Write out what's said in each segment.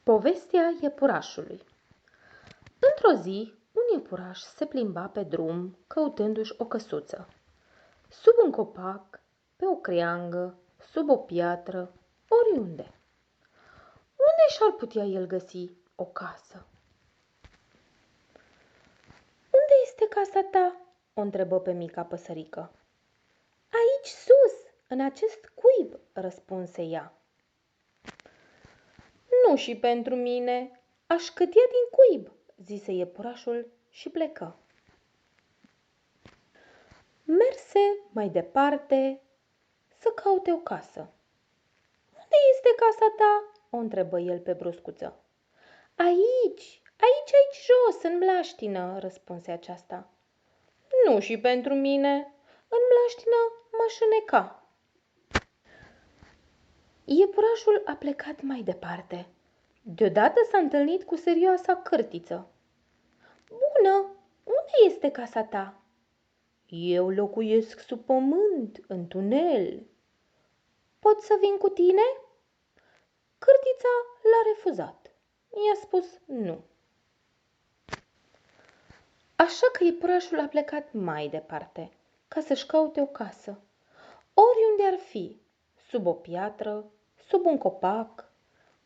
Povestea iepurașului. Într-o zi, un iepuraș se plimba pe drum căutându-și o căsuță. Sub un copac, pe o creangă, sub o piatră, oriunde. Unde și-ar putea el găsi o casă? Unde este casa ta? O întrebă pe mica păsărică. Aici sus, în acest cuib, răspunse ea. Nu și pentru mine, aș cătia din cuib, zise iepurașul și plecă. Merse mai departe să caute o casă. Unde este casa ta? O întrebă el pe bruscuță. Aici jos, în mlaștină, răspunse aceasta. Nu și pentru mine, în mlaștină m-aș îneca. Iepurașul a plecat mai departe. Deodată s-a întâlnit cu serioasa cârtiță. Bună, unde este casa ta? Eu locuiesc sub pământ, în tunel. Pot să vin cu tine? Cârtița l-a refuzat. I-a spus nu. Așa că iepurașul a plecat mai departe, ca să-și caute o casă. Oriunde ar fi, sub o piatră, sub un copac,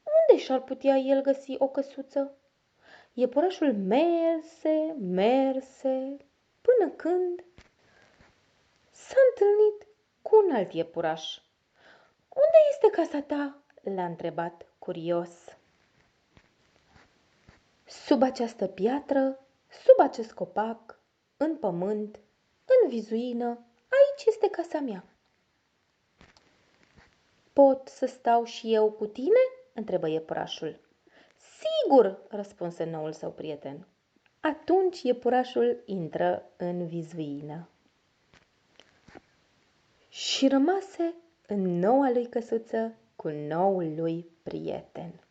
unde și-ar putea el găsi o căsuță? Iepurașul merse, până când s-a întâlnit cu un alt iepuraș. Unde este casa ta? L-a întrebat curios. Sub această piatră, sub acest copac, în pământ, în vizuină, aici este casa mea. Pot să stau și eu cu tine? Întrebă iepurașul. Sigur, răspunse noul său prieten. Atunci iepurașul intră în vizuină și rămase în noua lui căsuță cu noul lui prieten.